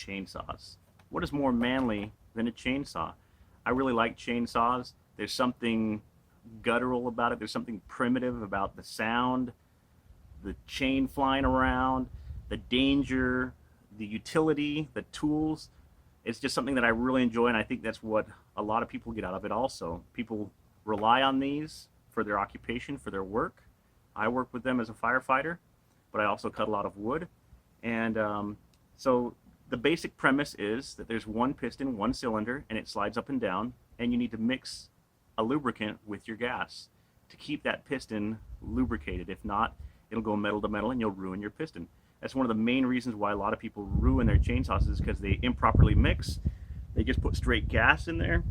chainsaws. What is more manly than a chainsaw? I really like chainsaws. There's something guttural about it. There's something primitive about the sound, the chain flying around, the danger, the utility, the tools. It's just something that I really enjoy, and I think that's what a lot of people get out of it also. People rely on these for their occupation, for their work. I work with them as a firefighter, but I also cut a lot of wood. And so the basic premise is that there's one piston, one cylinder, and it slides up and down, and you need to mix a lubricant with your gas to keep that piston lubricated. If not, it'll go metal to metal and you'll ruin your piston. That's one of the main reasons why a lot of people ruin their chainsaws, is because they improperly mix. They just put straight gas in there.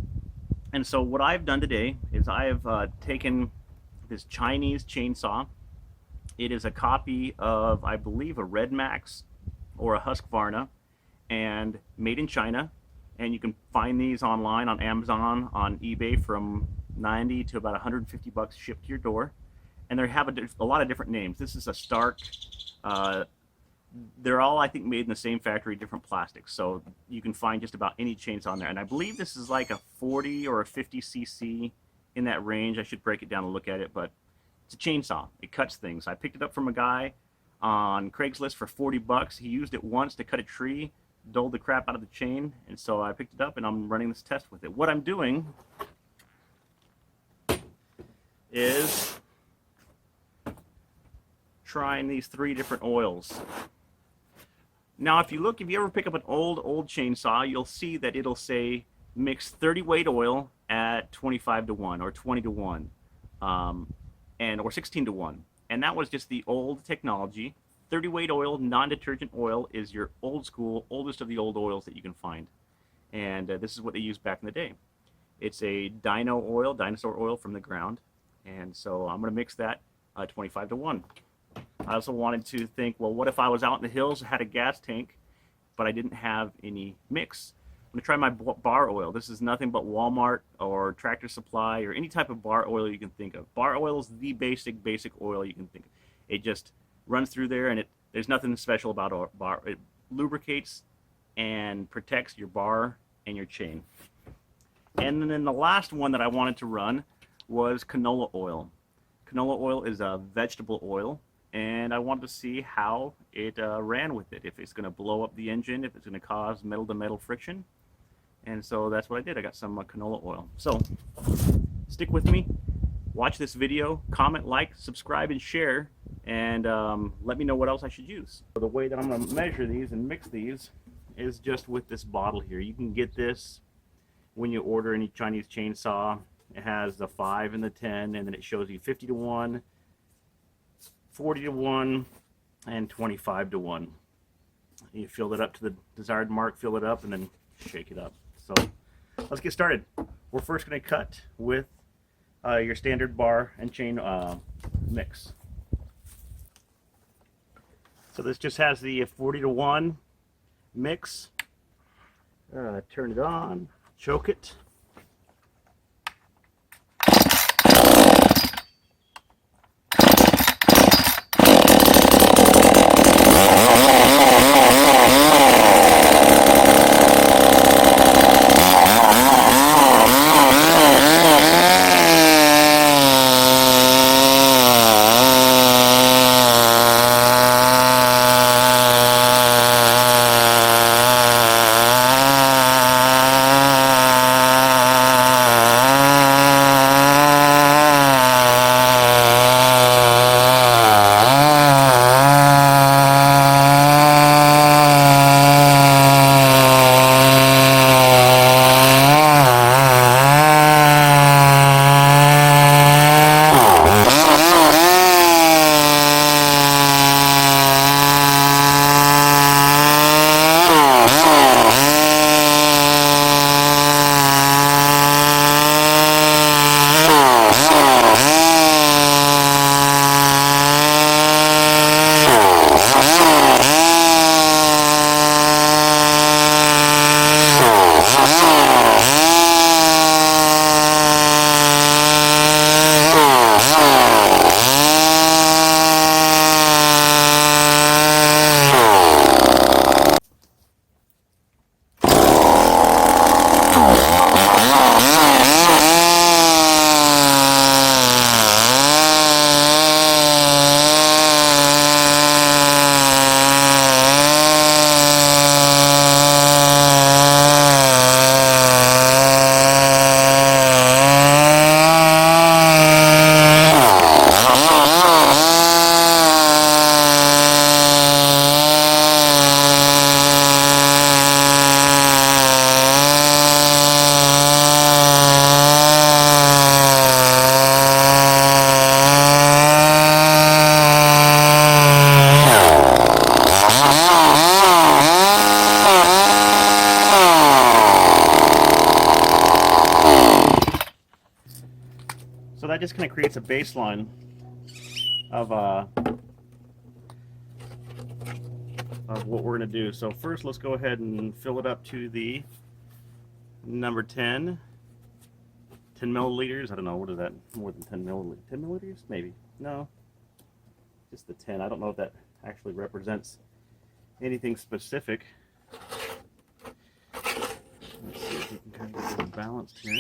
And so what I've done today is I have taken this Chinese chainsaw. It is a copy of, I believe, a Red Max or a Husqvarna, and made in China. And you can find these online on Amazon, on eBay, from 90 to about 150 bucks shipped to your door. And they have a lot of different names. This is a Stark. They're all, I think, made in the same factory, different plastics. So you can find just about any chainsaw on there. And I believe this is like a 40 or a 50 cc, in that range. I should break it down and look at it, but it's a chainsaw. It cuts things. I picked it up from a guy on Craigslist for 40 bucks. He used it once to cut a tree, dulled the crap out of the chain, and so I picked it up and I'm running this test with it. What I'm doing is trying these 3 different oils. Now if you ever pick up an old chainsaw, you'll see that it'll say mix 30 weight oil at 25 to 1 or 20 to 1 or 16 to 1. And that was just the old technology. 30 weight oil, non-detergent oil, is your old school, oldest of the old oils that you can find. And this is what they used back in the day. It's a dinosaur oil from the ground. And so I'm going to mix that 25 to 1. I also wanted to think, well, what if I was out in the hills, had a gas tank, but I didn't have any mix? I'm going to try my bar oil. This is nothing but Walmart or Tractor Supply or any type of bar oil you can think of. Bar oil is the basic oil you can think of. It just runs through there, and there's nothing special about bar. It lubricates and protects your bar and your chain. And then the last one that I wanted to run was canola oil. Canola oil is a vegetable oil, and I wanted to see how it ran with it, if it's going to blow up the engine, if it's going to cause metal-to-metal friction. And so that's what I did. I got some canola oil. So stick with me, watch this video, comment, like, subscribe, and share, and let me know what else I should use. So the way that I'm going to measure these and mix these is just with this bottle here. You can get this when you order any Chinese chainsaw. It has the 5 and the 10, and then it shows you 50 to 1, 40 to 1, and 25 to 1. You fill it up to the desired mark, fill it up, and then shake it up. So let's get started. We're first going to cut with your standard bar and chain mix. So this just has the 40 to 1 mix. Turn it on, choke it. that just kind of creates a baseline of what we're going to do. So first, let's go ahead and fill it up to the number 10 milliliters. I don't know, what is that? More than 10 milliliters? 10 milliliters? Maybe. No, just the 10. I don't know if that actually represents anything specific. Let's see if we can kind of get this balanced here.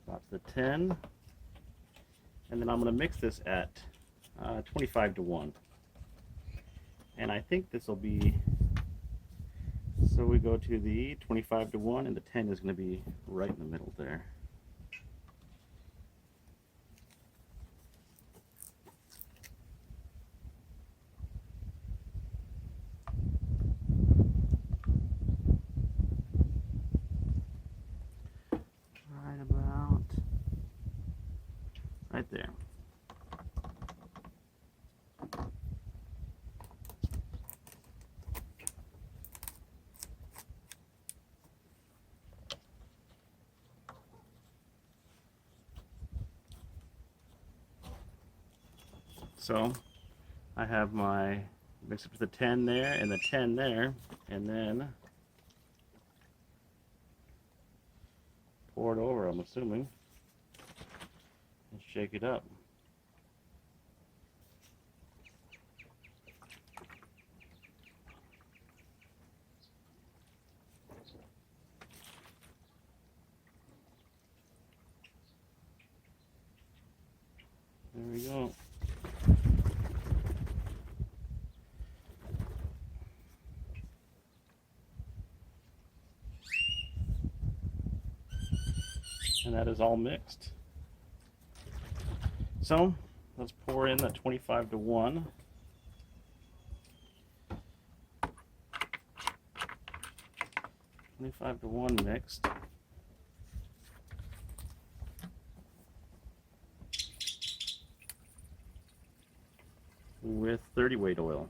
About the 10, and then I'm going to mix this at 25 to 1, and I think this will be, so we go to the 25 to 1, and the 10 is going to be right in the middle there. Right there. So I have my mix up with the 10 there and the 10 there, and then pour it over, I'm assuming. And shake it up. There we go. And that is all mixed. So let's pour in the 25 to 1. Mixed. With 30 weight oil.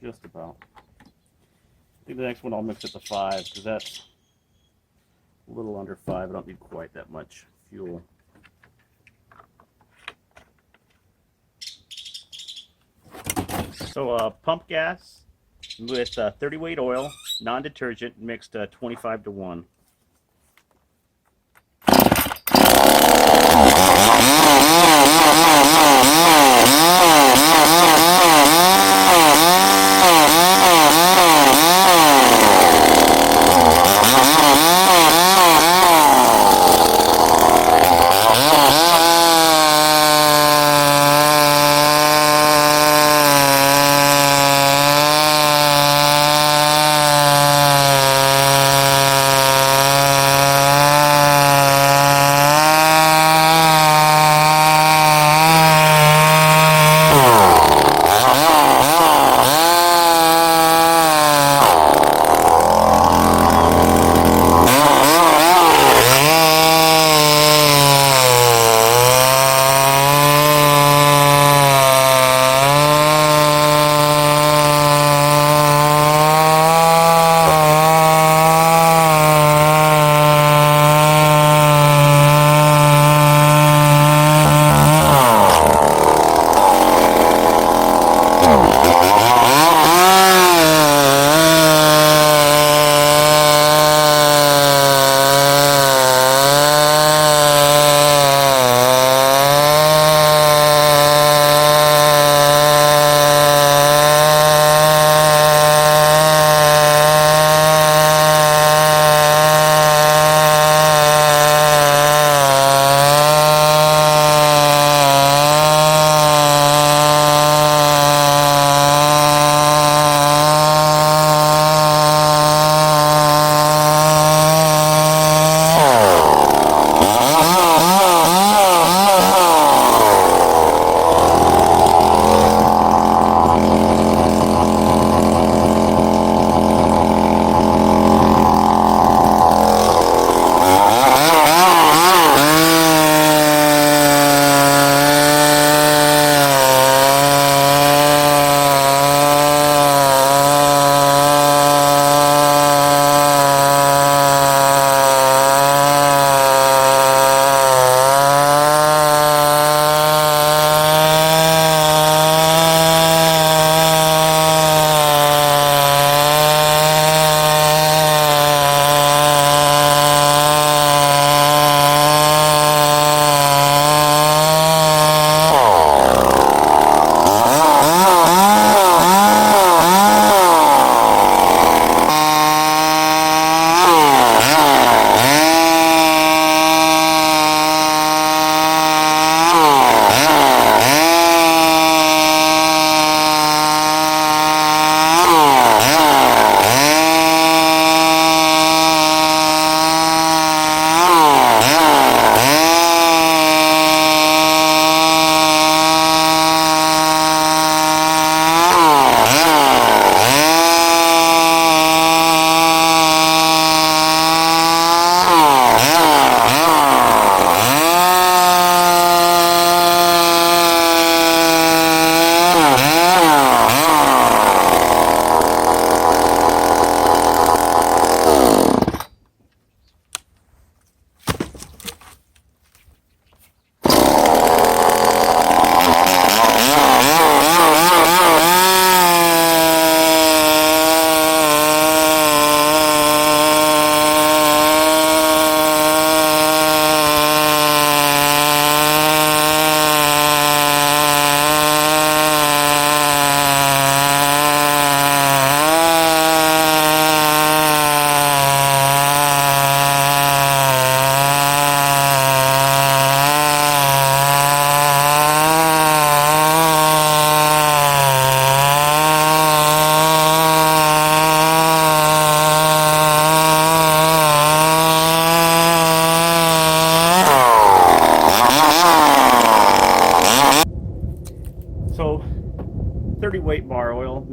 Just about. I think the next one I'll mix at the 5, because that's a little under 5. I don't need quite that much fuel. So pump gas with 30 weight oil, non-detergent, mixed 25 to 1.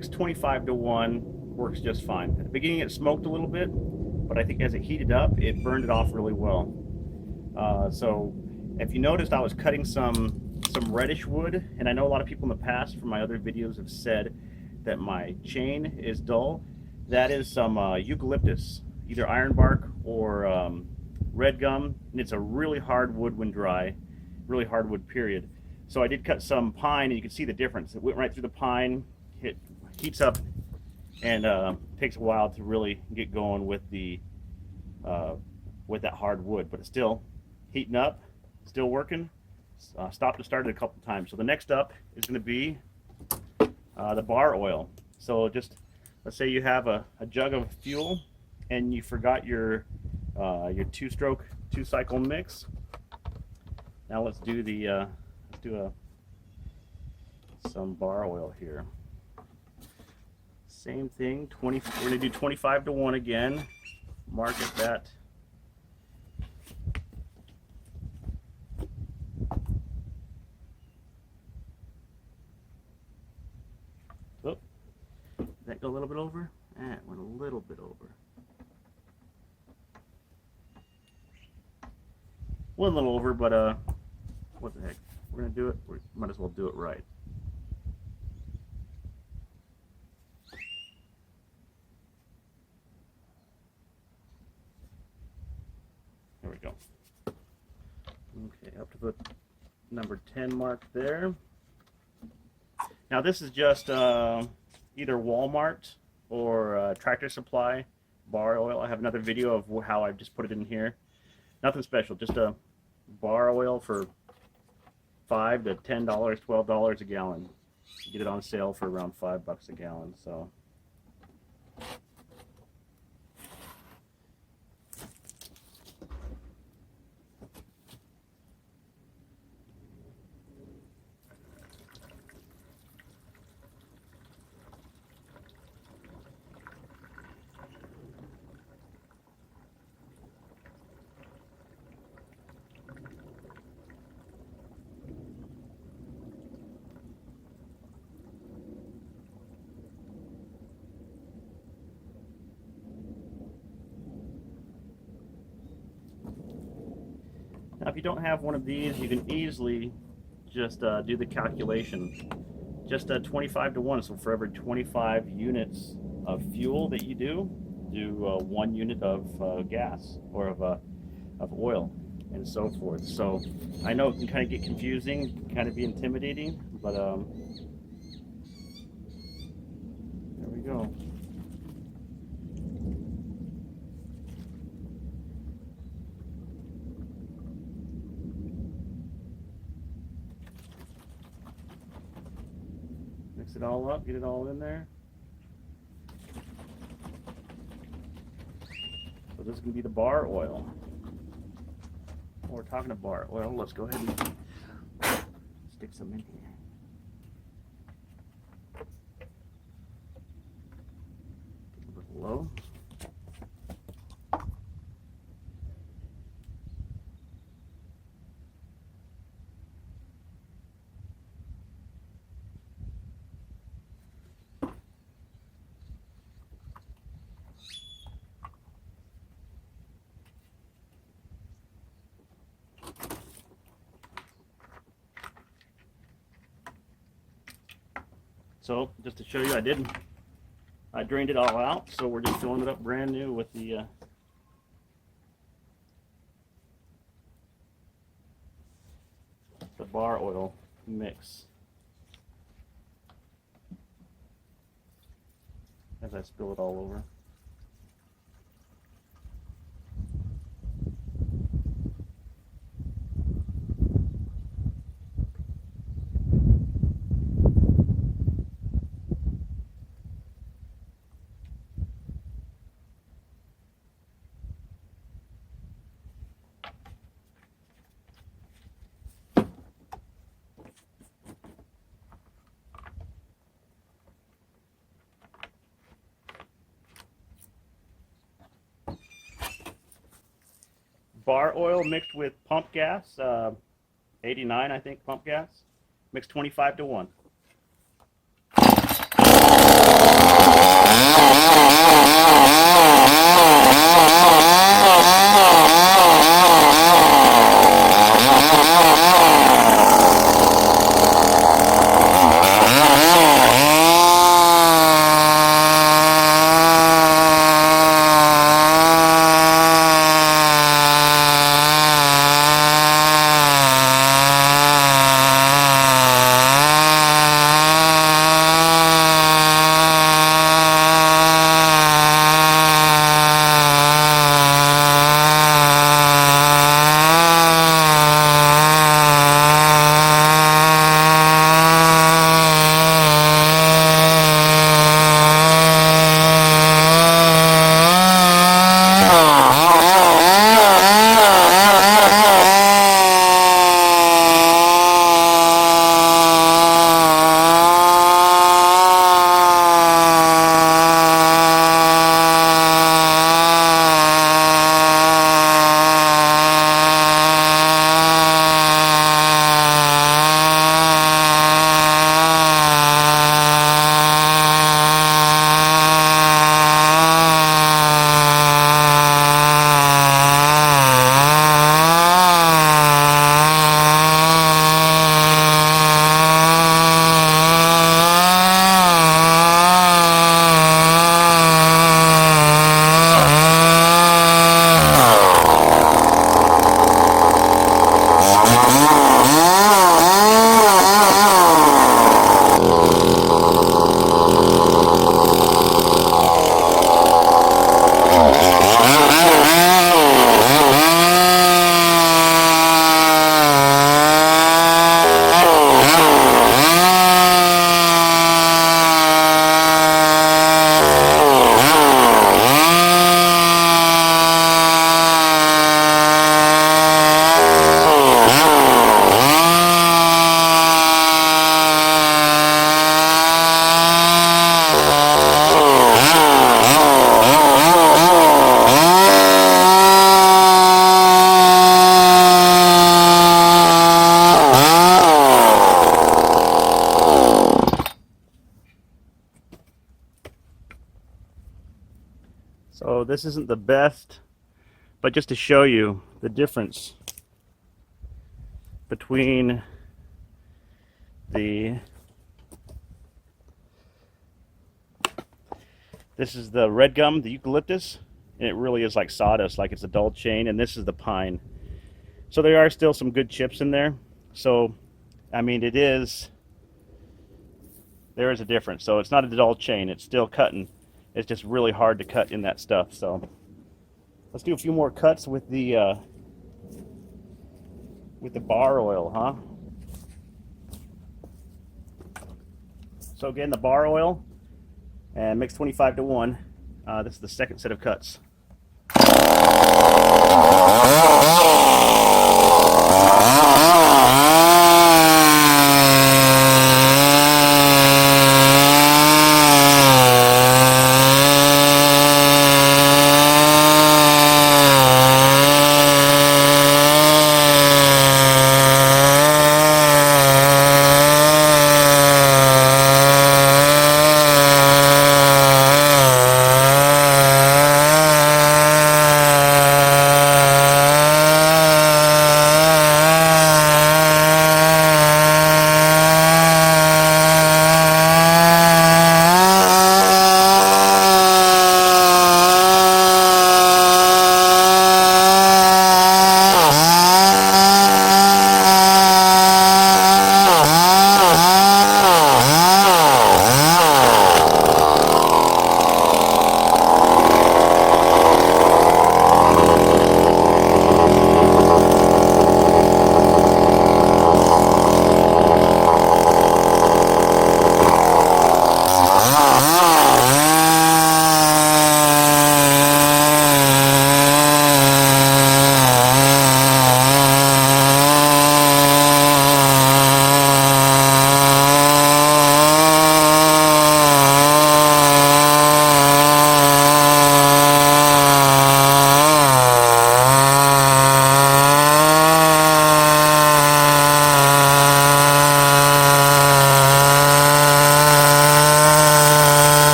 mixed 25 to 1 works just fine. At the beginning it smoked a little bit, but I think as it heated up, it burned it off really well. So if you noticed, I was cutting some reddish wood, and I know a lot of people in the past from my other videos have said that my chain is dull. That is some eucalyptus, either ironbark or red gum, and it's a really hard wood when dry, really hard wood period. So I did cut some pine, and you can see the difference. It went right through the pine, it heats up, and takes a while to really get going with the with that hard wood, but it's still heating up, still working. Stopped and started a couple times. So the next up is going to be the bar oil. So just let's say you have a jug of fuel and you forgot your two-stroke, two-cycle mix. Now let's do the some bar oil here. Same thing. We're going to do 25 to 1 again. Market that. Oh, did that go a little bit over? It went a little bit over. Went a little over, but what the heck? We're gonna do it. We might as well do it right. There we go. Okay, up to the number 10 mark there. Now this is just either Walmart or Tractor Supply bar oil. I have another video of how I just put it in here. Nothing special, just a bar oil for $5 to $10, $12 a gallon. You get it on sale for around $5 a gallon. So. Now, if you don't have one of these, you can easily just do the calculation. Just 25 to 1, so for every 25 units of fuel that you do 1 unit of gas or of oil, and so forth. So I know it can kind of get confusing, kind of be intimidating, but there we go. Mix it all up, get it all in there. So this is going to be the bar oil. While we're talking about bar oil, let's go ahead and stick some in here. Get a little low. So just to show you, I drained it all out, so we're just filling it up brand new with the bar oil mix. As I spill it all over. Bar oil mixed with pump gas, 89 I think pump gas, mixed 25 to 1. So this isn't the best, but just to show you the difference between this is the red gum, the eucalyptus, and it really is like sawdust, like it's a dull chain, and this is the pine. So there are still some good chips in there. So, I mean, there is a difference. So it's not a dull chain, it's still cutting. It's just really hard to cut in that stuff. So let's do a few more cuts with the bar oil, huh? So again, the bar oil, and mix 25-to-1. This is the second set of cuts.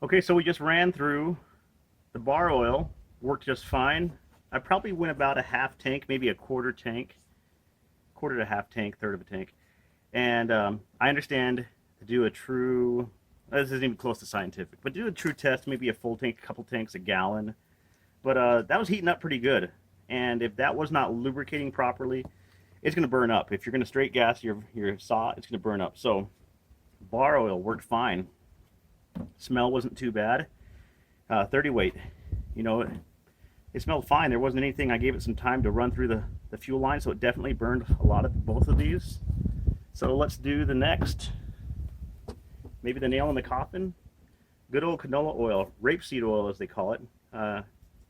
Okay, so we just ran through the bar oil, worked just fine. I probably went about a half tank, maybe a quarter tank, quarter to half tank, third of a tank. And I understand to do a true, this isn't even close to scientific, but do a true test, maybe a full tank, a couple tanks, a gallon. But that was heating up pretty good. And if that was not lubricating properly, it's going to burn up. If you're going to straight gas your saw, it's going to burn up. So bar oil worked fine. Smell wasn't too bad. 30 weight, you know, it smelled fine. There wasn't anything. I gave it some time to run through the fuel line, so it definitely burned a lot of both of these. So let's do the next. Maybe the nail in the coffin. Good old canola oil, rapeseed oil as they call it.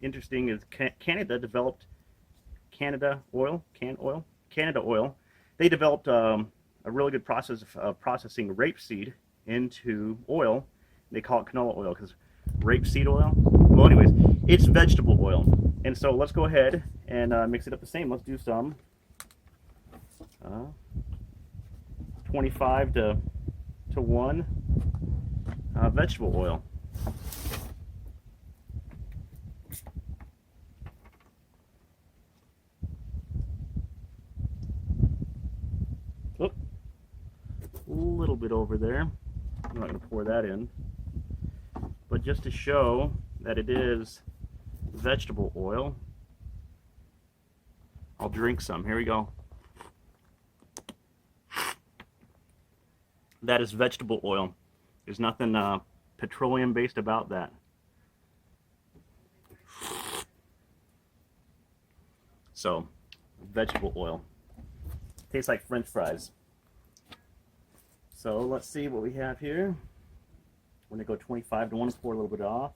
Interesting is Canada developed Canada oil. They developed a really good process of processing rapeseed into oil. They call it canola oil because rapeseed oil. Well, anyways, it's vegetable oil. And so let's go ahead and mix it up the same. Let's do some 25 to 1 vegetable oil. little bit over there. I'm not going to pour that in. But just to show that it is vegetable oil, I'll drink some. Here we go. That is vegetable oil. There's nothing petroleum based about that. So, vegetable oil. Tastes like French fries. So let's see what we have here. We're going to go 25 to 1, pour a little bit off.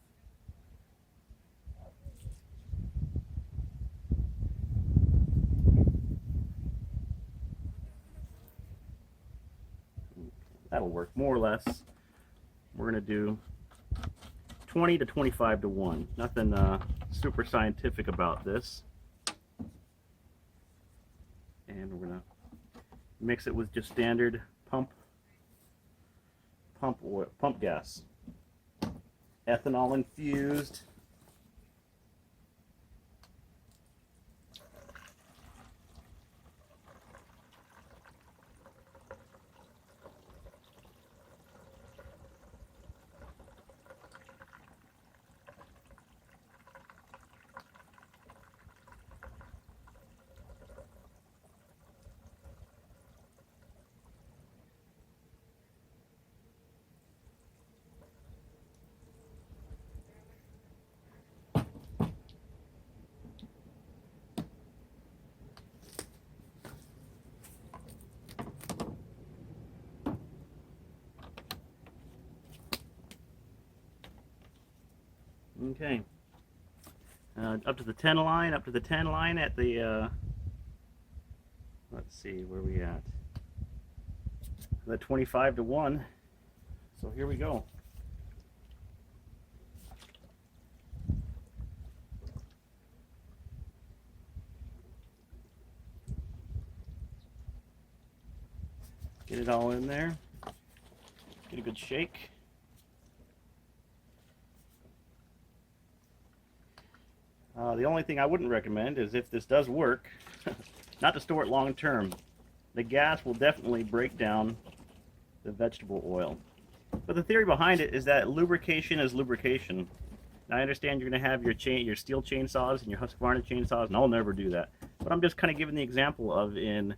That'll work more or less. We're going to do 20 to 25 to 1. Nothing super scientific about this. And we're going to mix it with just standard pump oil, pump gas. Ethanol infused. Okay. Up to the 10 line, at the, let's see, where are we at? The 25 to 1. So here we go. Get it all in there. Get a good shake. The only thing I wouldn't recommend is, if this does work, not to store it long term. The gas will definitely break down the vegetable oil. But the theory behind it is that lubrication is lubrication. Now, I understand you're going to have your steel chainsaws and your Husqvarna chainsaws, and I'll never do that. But I'm just kind of giving the example of, in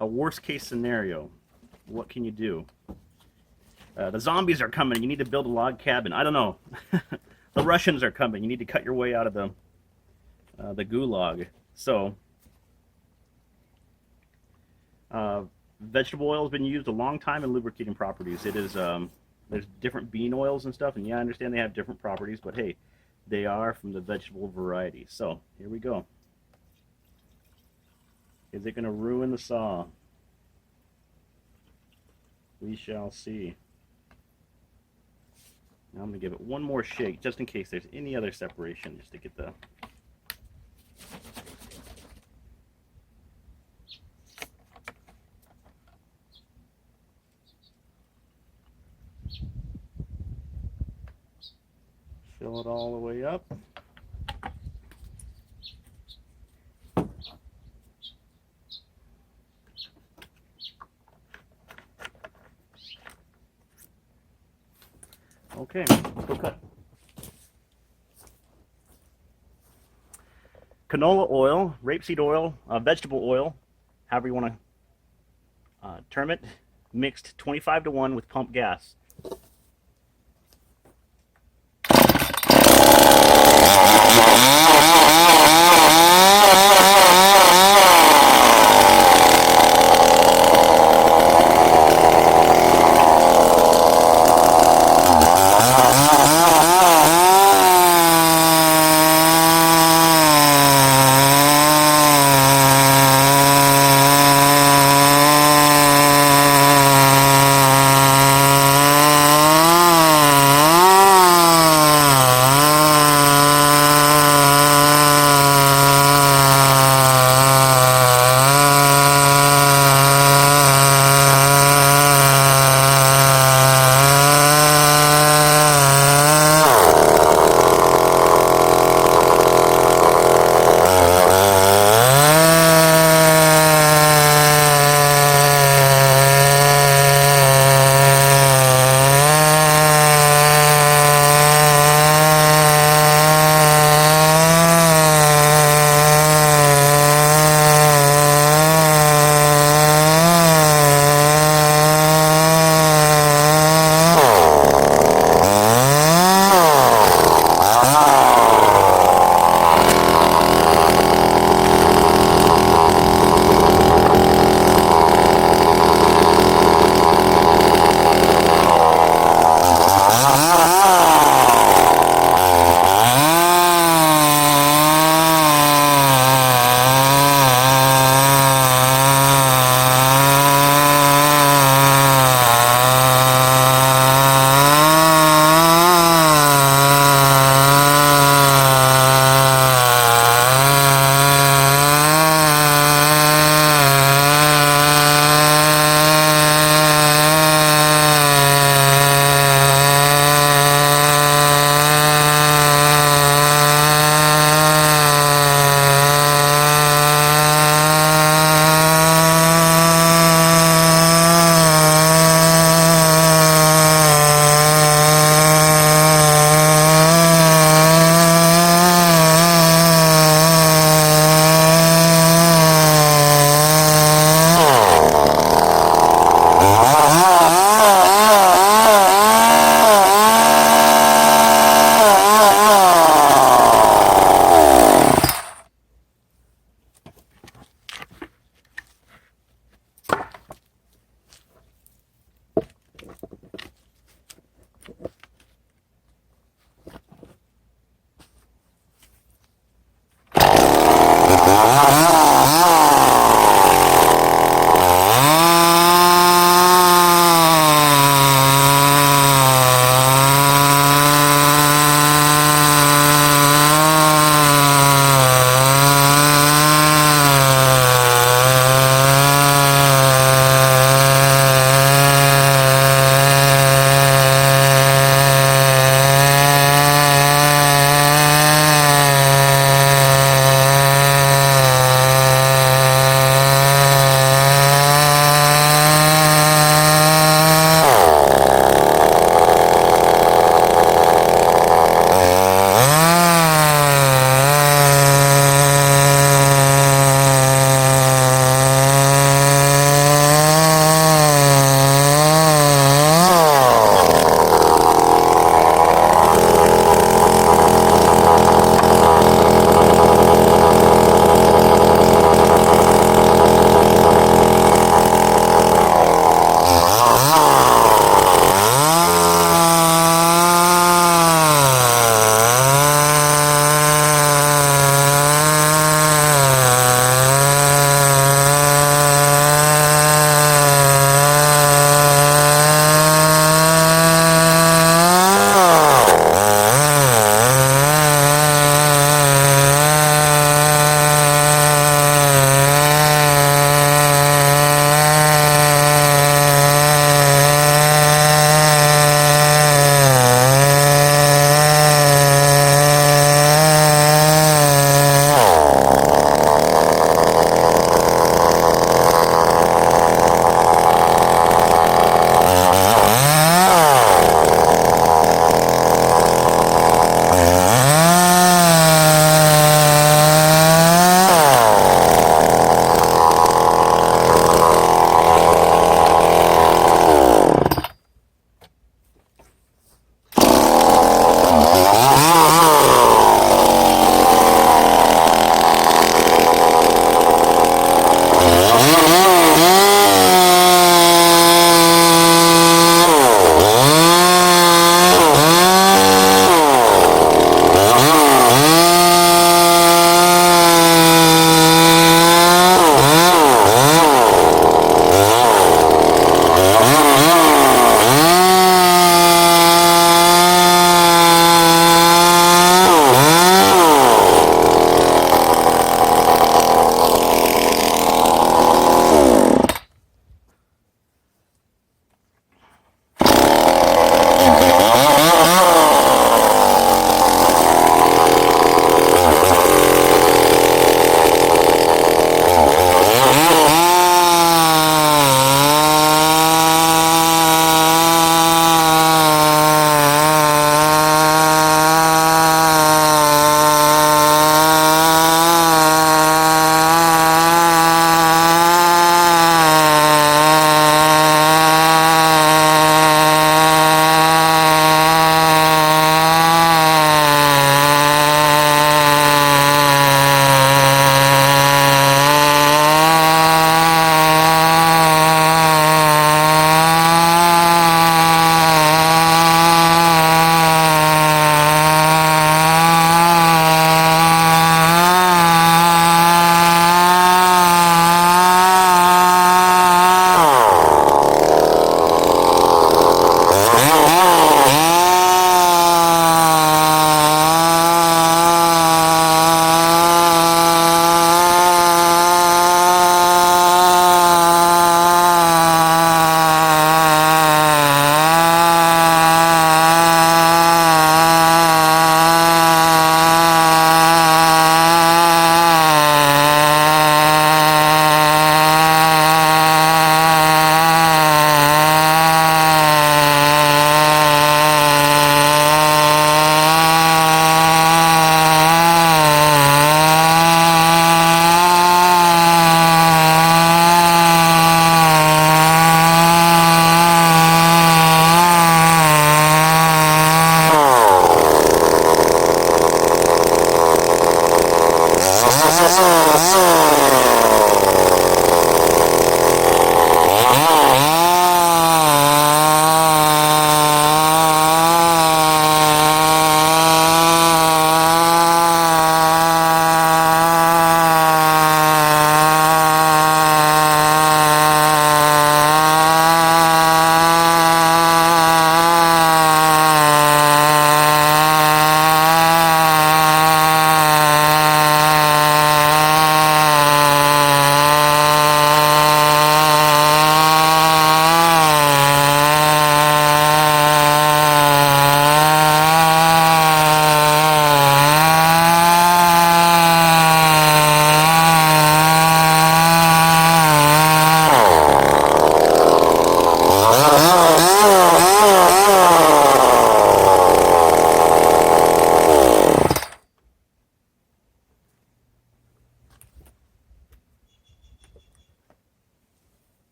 a worst case scenario, what can you do? The zombies are coming. You need to build a log cabin. I don't know. The Russians are coming. You need to cut your way out of the gulag. So, vegetable oil has been used a long time in lubricating properties. It is, there's different bean oils and stuff, and yeah, I understand they have different properties, but hey, they are from the vegetable variety. So, here we go. Is it going to ruin the saw? We shall see. Now I'm going to give it one more shake, just in case there's any other separation, just to get the... Fill it all the way up. Okay, let's go cut. Canola oil, rapeseed oil, vegetable oil, however you want to term it, mixed 25 to 1 with pump gas.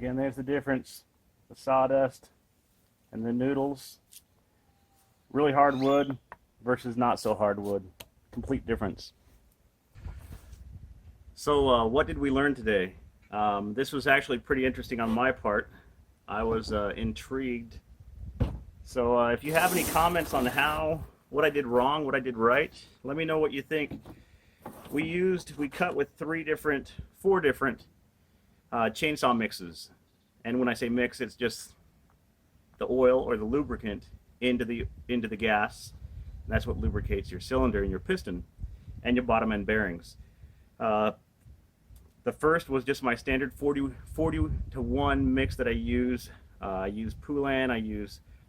Again, there's the difference. The sawdust and the noodles. Really hard wood versus not so hard wood. Complete difference. So what did we learn today? This was actually pretty interesting on my part. I was intrigued. So if you have any comments on what I did wrong, what I did right, let me know what you think. We cut with four different chainsaw mixes. And when I say mix, it's just the oil or the lubricant into the gas. That's what lubricates your cylinder and your piston and your bottom end bearings. The first was just my standard 40-to-1 mix that I use. I use Poulan. I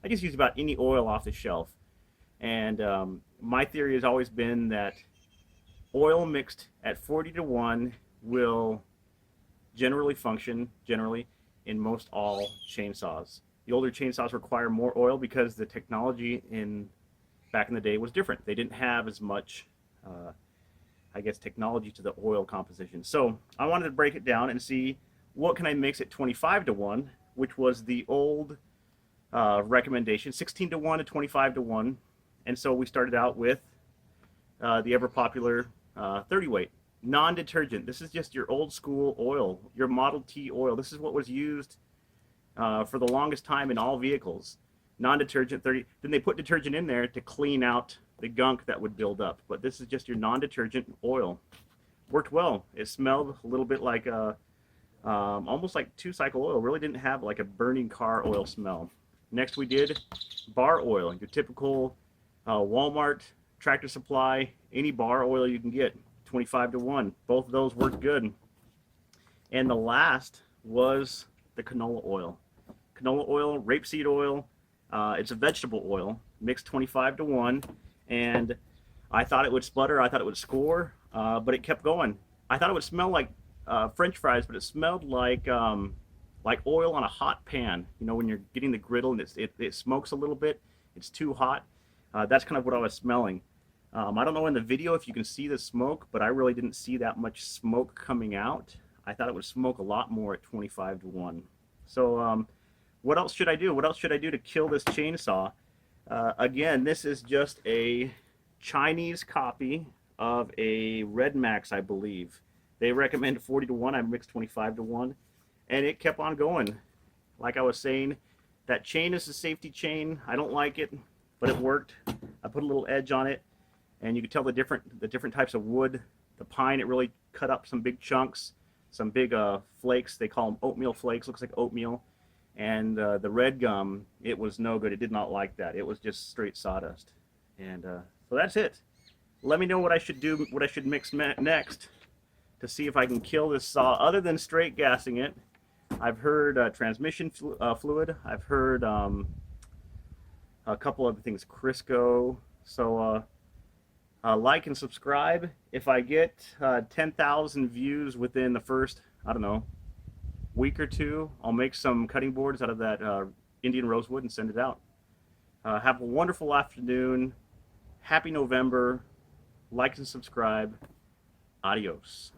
just use about any oil off the shelf. And my theory has always been that oil mixed at 40-to-1 will generally function in most all chainsaws. The older chainsaws require more oil because the technology back in the day was different. They didn't have as much I guess technology to the oil composition. So I wanted to break it down and see what can I mix at 25-to-1, which was the old recommendation, 16-to-1 to 25-to-1. And so we started out with the ever popular 30-weight non-detergent. This is just your old school oil, your Model T oil. This is what was used for the longest time in all vehicles. Non-detergent 30. Then they put detergent in there to clean out the gunk that would build up. But this is just your non-detergent oil. Worked well. It smelled a little bit like almost like two-cycle oil. Really didn't have like a burning car oil smell. Next we did bar oil, your typical Walmart, Tractor Supply, any bar oil you can get, 25-to-1. Both of those worked good. And the last was the canola oil. Canola oil, rapeseed oil. It's a vegetable oil, mixed 25-to-1, and I thought it would sputter, I thought it would score, but it kept going. I thought it would smell like French fries, but it smelled like oil on a hot pan. You know, when you're getting the griddle and it smokes a little bit, it's too hot. That's kind of what I was smelling. I don't know in the video if you can see the smoke, but I really didn't see that much smoke coming out. I thought it would smoke a lot more at 25-to-1. So what else should I do? What else should I do to kill this chainsaw? Again, this is just a Chinese copy of a Red Max, I believe. They recommend 40-to-1. I mixed 25-to-1, and it kept on going. Like I was saying, that chain is a safety chain. I don't like it, but it worked. I put a little edge on it, and you could tell the different types of wood. The pine, it really cut up some big chunks, some big flakes. They call them oatmeal flakes. Looks like oatmeal. And the red gum, it was no good. It did not like that. It was just straight sawdust. And so that's it. Let me know what I should do, what I should mix next to see if I can kill this saw other than straight gassing it. I've heard transmission fluid. I've heard a couple other things, Crisco. So like and subscribe. If I get 10,000 views within the first, I don't know, week or two, I'll make some cutting boards out of that Indian rosewood and send it out. Have a wonderful afternoon. Happy November. Like and subscribe. Adios.